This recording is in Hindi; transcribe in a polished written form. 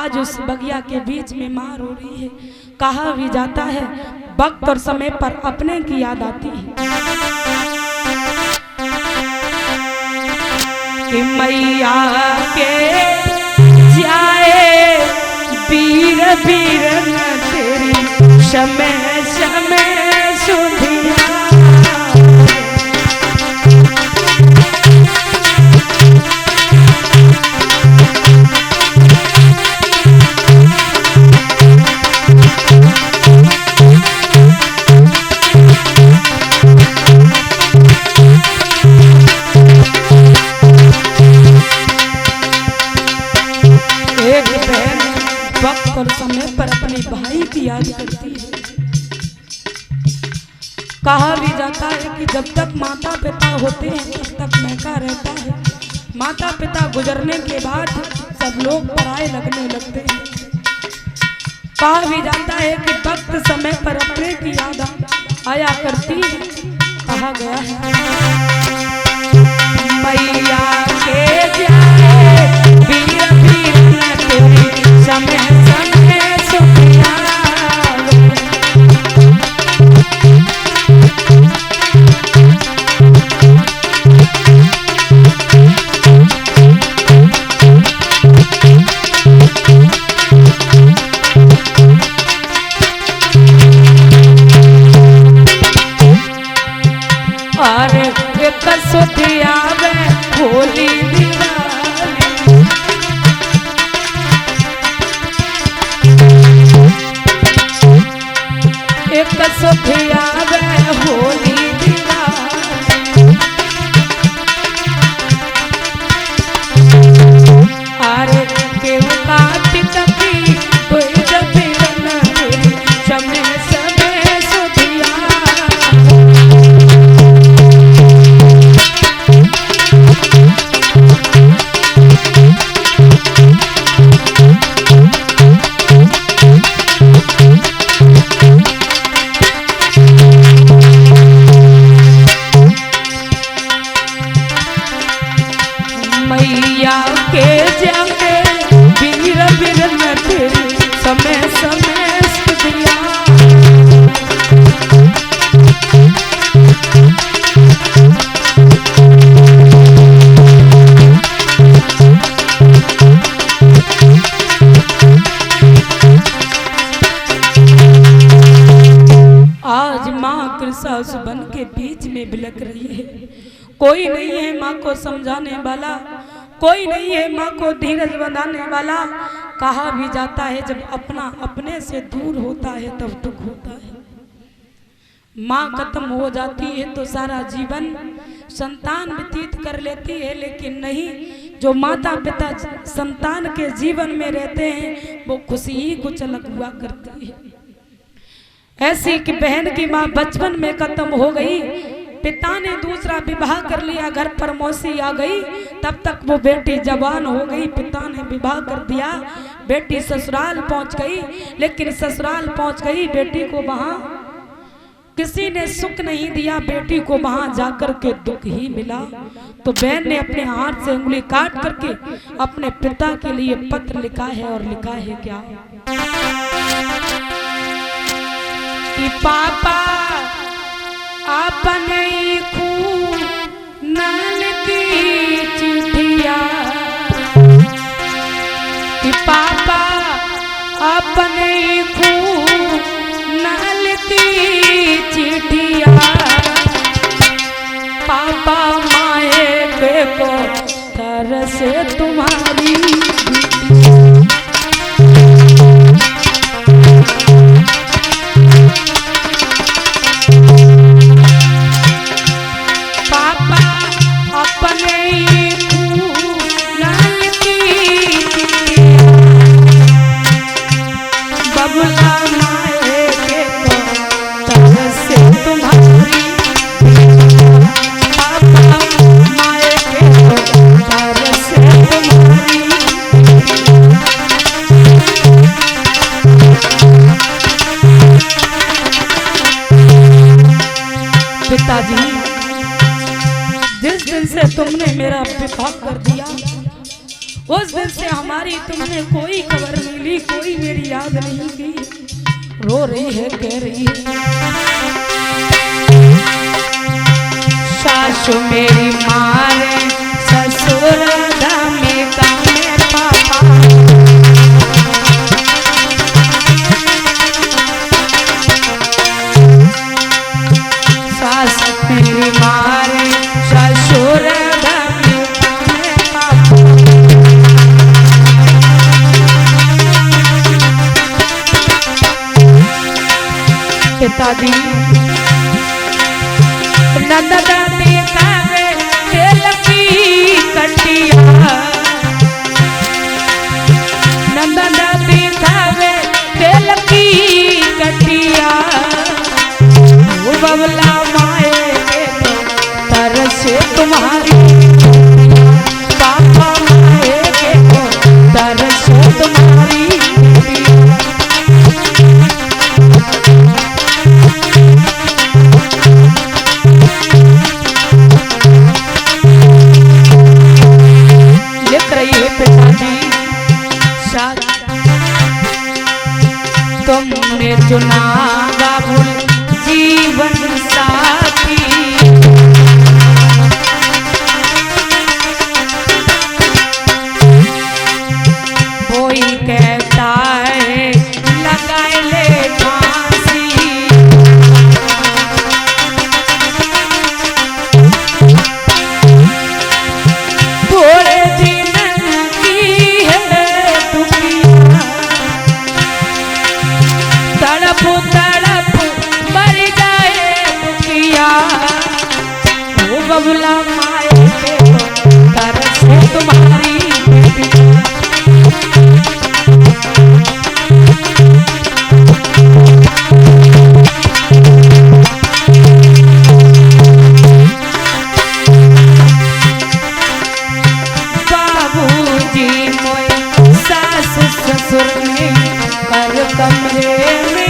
आज उस बगिया के बीच में माँ रो रही है। कहा भी जाता है वक्त और समय पर अपने की याद आती है कि मैया के जाए वीर वीर न तेरी समय समय सुधिया। वक्त और समय पर अपने भाई की याद करती है। कहा भी जाता है कि जब तक माता पिता होते हैं तब तक महका रहता है। माता पिता गुजरने के बाद सब लोग पराए लगने लगते हैं। कहा भी जाता है कि वक्त समय पर अपने की याद आया करती है। कहा गया है मैया के जाए वीर वीर न तेरी समय समय सुधिया। और एक सुधिया में होली एक सुधिया में होली अरे केहू कार्तिक की कोई जबीरन तेरी समय समय सुधिया। मैया के जाए वीर वीर न तेरी समय समय सुधिया। आज माँ कृसास बन के बीच में बिलक रही है। कोई नहीं है माँ को समझाने वाला, कोई नहीं है माँ को धीरज बंधाने वाला। कहा भी जाता है जब अपना अपने से दूर होता है तब दुख होता है। माँ खत्म हो जाती है तो सारा जीवन संतान व्यतीत कर लेती है, लेकिन नहीं, जो माता पिता संतान के जीवन में रहते हैं वो खुशी ही कुछ अलग हुआ करती है। ऐसी कि बहन की माँ बचपन में खत्म हो गई, पिता ने दूसरा विवाह कर लिया, घर पर मौसी आ गई, तब तक वो बेटी जवान हो गई। पिता ने विवाह कर दिया, बेटी ससुराल पहुंच गई, लेकिन ससुराल पहुंच गई बेटी को वहां किसी ने सुख नहीं दिया, बेटी को वहां जाकर के दुख ही मिला। तो बहन ने अपने हाथ से उंगली काट करके अपने पिता के लिए पत्र लिखा है, और लिखा है क्या कि पापा अपने खून नलती चिट्ठिया, कि पापा अपने खून नलती चिट्ठिया। पापा माए को तरस तुम्हारी पिताजी, जिस दिन से तुमने मेरा विवाह कर दिया उस दिन से हमारी तुमने कोई खबर नहीं की कोई मेरी याद नहीं की, रो रही है कह रही है सासु मेरी मारे ससुर दामे कामे पापा, सास मेरी मारे ससुर दामे कामे पापा, पिताजी नंद दिखावे तेल की कटिया, नंद दिखावे तेल की कटिया, वो बबला माए के तो तरसे तुम्हारी, पापा माए के तो तरसे तुम्हारी, तुमने चुना बाबुल जीवन साथी, कोई कहता है लगाए ले फांसी, थोड़े दिन की है दुनिया, तड़प तड़प मर जाए दुखिया, वो बबला माए के तरसे तुम्हारी बेटिया, बाबूजी मोए सास ससुर ने कर कमरे में